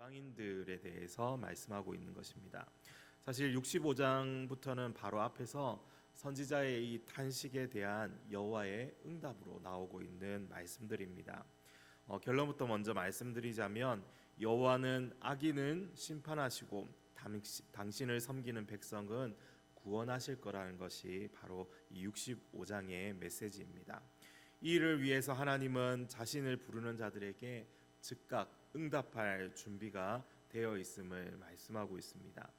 이방인들에 대해서 말씀하고 있는 것입니다. 사실 65장부터는 바로 앞에서 선지자의 이 탄식에 대한 여호와의 응답으로 나오고 있는 말씀들입니다. 결론부터 먼저 말씀드리자면 여호와는 악인은 심판하시고 당신을 섬기는 백성은 구원하실 거라는 것이 바로 이 65장의 메시지입니다. 이 일을 위해서 하나님은 자신을 부르는 자들에게 즉각 응답할 준비가 되어 있음을 말씀하고 있습니다.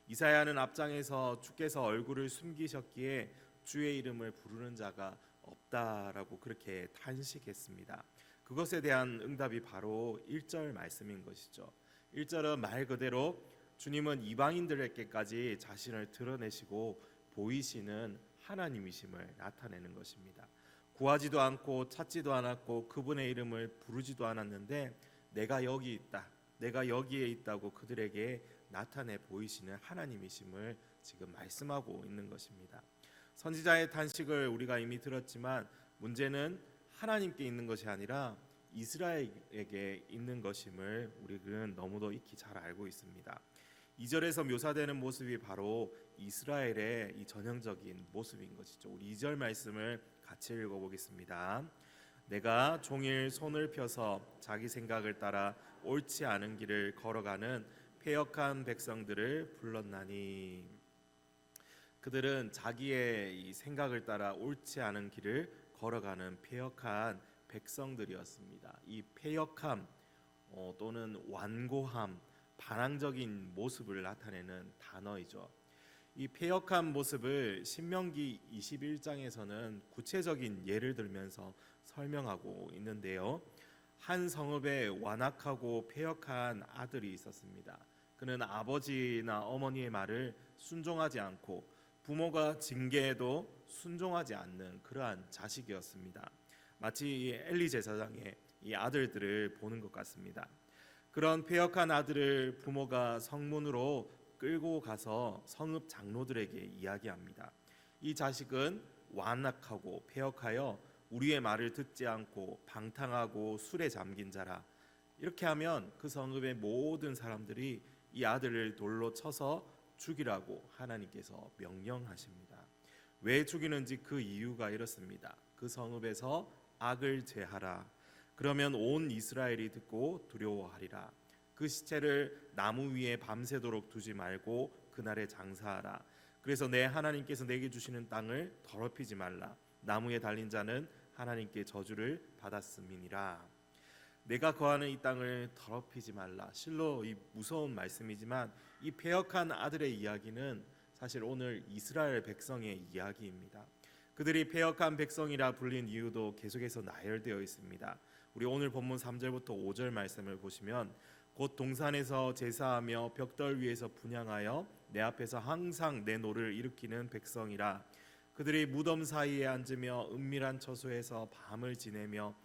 이사야는 앞장에서 주께서 얼굴을 숨기셨기에 주의 이름을 부르는 자가 없다라고 그렇게 탄식했습니다. 그것에 대한 응답이 바로 1절 말씀인 것이죠. 1절은 말 그대로 주님은 이방인들에게까지 자신을 드러내시고 보이시는 하나님이심을 나타내는 것입니다. 구하지도 않고 찾지도 않았고 그분의 이름을 부르지도 않았는데 내가 여기 있다, 내가 여기에 있다고 그들에게 나타내 보이시는 하나님이심을 지금 말씀하고 있는 것입니다. 선지자의 탄식을 우리가 이미 들었지만 문제는 하나님께 있는 것이 아니라 이스라엘에게 있는 것임을 우리는 너무도 익히 잘 알고 있습니다. 2절에서 묘사되는 모습이 바로 이스라엘의 이 전형적인 모습인 것이죠. 우리 2절 말씀을 같이 읽어보겠습니다. 내가 종일 손을 펴서 자기 생각을 따라 옳지 않은 길을 걸어가는 패역한 백성들을 불렀나니. 그들은 자기의 이 생각을 따라 옳지 않은 길을 걸어가는 패역한 백성들이었습니다. 이 패역함 또는 완고함, 반항적인 모습을 나타내는 단어이죠. 이 패역한 모습을 신명기 21장에서는 구체적인 예를 들면서 설명하고 있는데요. 한 성읍에 완악하고 패역한 아들이 있었습니다. 그는 아버지나 어머니의 말을 순종하지 않고 부모가 징계해도 순종하지 않는 그러한 자식이었습니다. 마치 엘리 제사장의 이 아들들을 보는 것 같습니다. 그런 패역한 아들을 부모가 성문으로 끌고 가서 성읍 장로들에게 이야기합니다. 이 자식은 완악하고 패역하여 우리의 말을 듣지 않고 방탕하고 술에 잠긴 자라. 이렇게 하면 그 성읍의 모든 사람들이 이 아들을 돌로 쳐서 죽이라고 하나님께서 명령하십니다. 왜 죽이는지 그 이유가 이렇습니다. 그 성읍에서 악을 제하라. 그러면 온 이스라엘이 듣고 두려워하리라. 그 시체를 나무 위에 밤새도록 두지 말고 그날에 장사하라. 그래서 내 하나님께서 내게 주시는 땅을 더럽히지 말라. 나무에 달린 자는 하나님께 저주를 받았음이니라. 내가 거하는 이 땅을 더럽히지 말라. 실로 이 무서운 말씀이지만 이 패역한 아들의 이야기는 사실 오늘 이스라엘 백성의 이야기입니다. 그들이 패역한 백성이라 불린 이유도 계속해서 나열되어 있습니다. 우리 오늘 본문 3절부터 5절 말씀을 보시면 곧 동산에서 제사하며 벽돌 위에서 분향하여 내 앞에서 항상 내 노를 일으키는 백성이라. 그들이 무덤 사이에 앉으며 은밀한 처소에서 밤을 지내며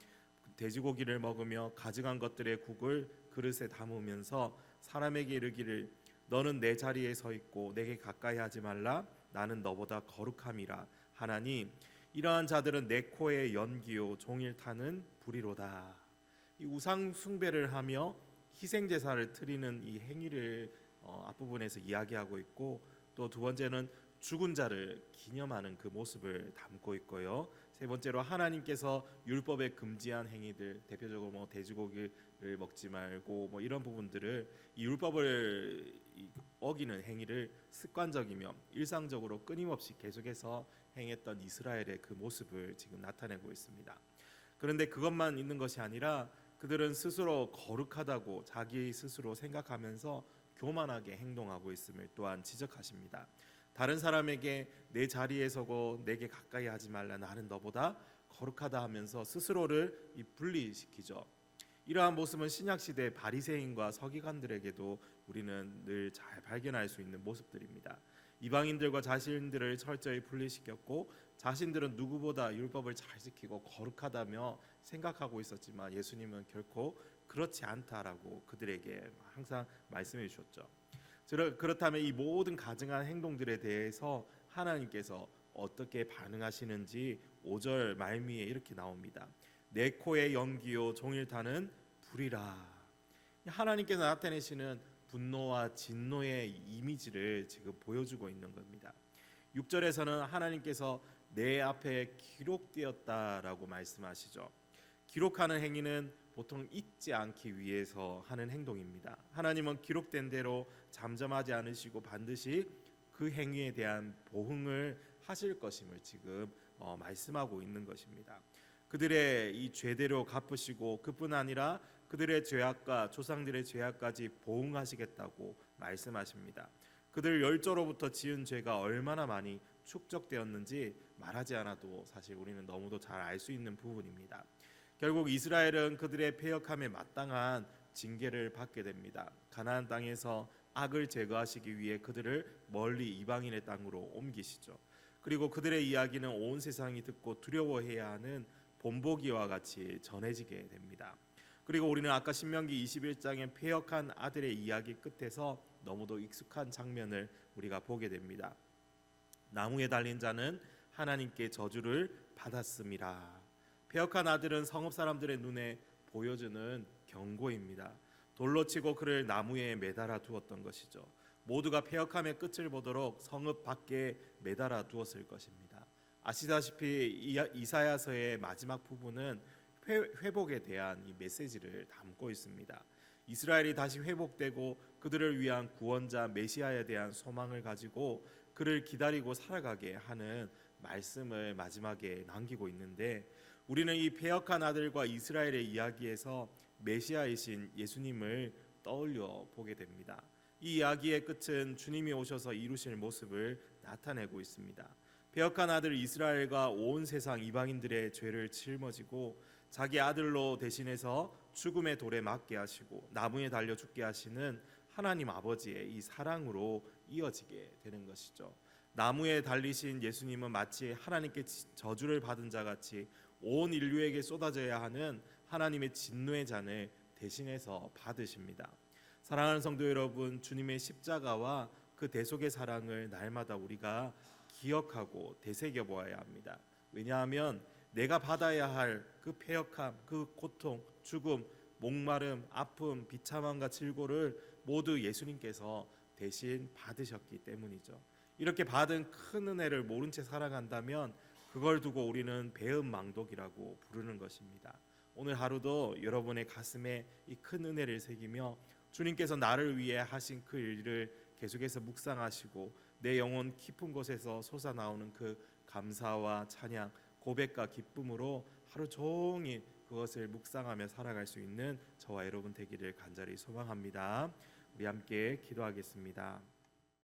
돼지고기를 먹으며 가증한 것들의 국을 그릇에 담으면서 사람에게 이르기를 너는 내 자리에 서 있고 내게 가까이 하지 말라. 나는 너보다 거룩함이라 하나니 이러한 자들은 내 코에 연기요 종일 타는 불이로다. 이 우상 숭배를 하며 희생 제사를 드리는 이 행위를 앞부분에서 이야기하고 있고, 또 두 번째는 죽은 자를 기념하는 그 모습을 담고 있고요. 세 번째로 하나님께서 율법에 금지한 행위들, 대표적으로 뭐 돼지고기를 먹지 말고 뭐 이런 부분들을 이 율법을 어기는 행위를 습관적이며 일상적으로 끊임없이 계속해서 행했던 이스라엘의 그 모습을 지금 나타내고 있습니다. 그런데 그것만 있는 것이 아니라 그들은 스스로 거룩하다고 자기 스스로 생각하면서 교만하게 행동하고 있음을 또한 지적하십니다. 다른 사람에게 내 자리에 서고 내게 가까이 하지 말라. 나는 너보다 거룩하다 하면서 스스로를 분리시키죠. 이러한 모습은 신약시대 바리새인과 서기관들에게도 우리는 늘 잘 발견할 수 있는 모습들입니다. 이방인들과 자신들을 철저히 분리시켰고 자신들은 누구보다 율법을 잘 지키고 거룩하다며 생각하고 있었지만 예수님은 결코 그렇지 않다라고 그들에게 항상 말씀해 주셨죠. 그렇다면 이 모든 가증한 행동들에 대해서 하나님께서 어떻게 반응하시는지 5절 말미에 이렇게 나옵니다. 내 코에 연기요 종일 타는 불이라. 하나님께서 나타내시는 분노와 진노의 이미지를 지금 보여주고 있는 겁니다. 6절에서는 하나님께서 내 앞에 기록되었다라고 말씀하시죠. 기록하는 행위는 보통 잊지 않기 위해서 하는 행동입니다. 하나님은 기록된 대로 잠잠하지 않으시고 반드시 그 행위에 대한 보응을 하실 것임을 지금 말씀하고 있는 것입니다. 그들의 이 죄대로 갚으시고 그뿐 아니라 그들의 죄악과 조상들의 죄악까지 보응하시겠다고 말씀하십니다. 그들 열조로부터 지은 죄가 얼마나 많이 축적되었는지 말하지 않아도 사실 우리는 너무도 잘 알 수 있는 부분입니다. 결국 이스라엘은 그들의 패역함에 마땅한 징계를 받게 됩니다. 가나안 땅에서 악을 제거하시기 위해 그들을 멀리 이방인의 땅으로 옮기시죠. 그리고 그들의 이야기는 온 세상이 듣고 두려워해야 하는 본보기와 같이 전해지게 됩니다. 그리고 우리는 아까 신명기 21장의 패역한 아들의 이야기 끝에서 너무도 익숙한 장면을 우리가 보게 됩니다. 나무에 달린 자는 하나님께 저주를 받았음이라. 패역한 아들은 성읍 사람들의 눈에 보여주는 경고입니다. 돌로 치고 그를 나무에 매달아 두었던 것이죠. 모두가 패역함의 끝을 보도록 성읍 밖에 매달아 두었을 것입니다. 아시다시피 이사야서의 마지막 부분은 회복에 대한 이 메시지를 담고 있습니다. 이스라엘이 다시 회복되고 그들을 위한 구원자 메시아에 대한 소망을 가지고 그를 기다리고 살아가게 하는 말씀을 마지막에 남기고 있는데, 우리는 이 패역한 아들과 이스라엘의 이야기에서 메시아이신 예수님을 떠올려 보게 됩니다. 이 이야기의 끝은 주님이 오셔서 이루실 모습을 나타내고 있습니다. 패역한 아들 이스라엘과 온 세상 이방인들의 죄를 짊어지고 자기 아들로 대신해서 죽음의 돌에 맞게 하시고 나무에 달려 죽게 하시는 하나님 아버지의 이 사랑으로 이어지게 되는 것이죠. 나무에 달리신 예수님은 마치 하나님께 저주를 받은 자 같이 온 인류에게 쏟아져야 하는 하나님의 진노의 잔을 대신해서 받으십니다. 사랑하는 성도 여러분, 주님의 십자가와 그 대속의 사랑을 날마다 우리가 기억하고 되새겨 보아야 합니다. 왜냐하면 내가 받아야 할 그 패역함, 그 고통, 죽음, 목마름, 아픔, 비참함과 질고를 모두 예수님께서 대신 받으셨기 때문이죠. 이렇게 받은 큰 은혜를 모른 채 살아간다면 그걸 두고 우리는 배은망덕이라고 부르는 것입니다. 오늘 하루도 여러분의 가슴에 이 큰 은혜를 새기며 주님께서 나를 위해 하신 그 일을 계속해서 묵상하시고 내 영혼 깊은 곳에서 솟아나오는 그 감사와 찬양, 고백과 기쁨으로 하루 종일 그것을 묵상하며 살아갈 수 있는 저와 여러분 되기를 간절히 소망합니다. 우리 함께 기도하겠습니다.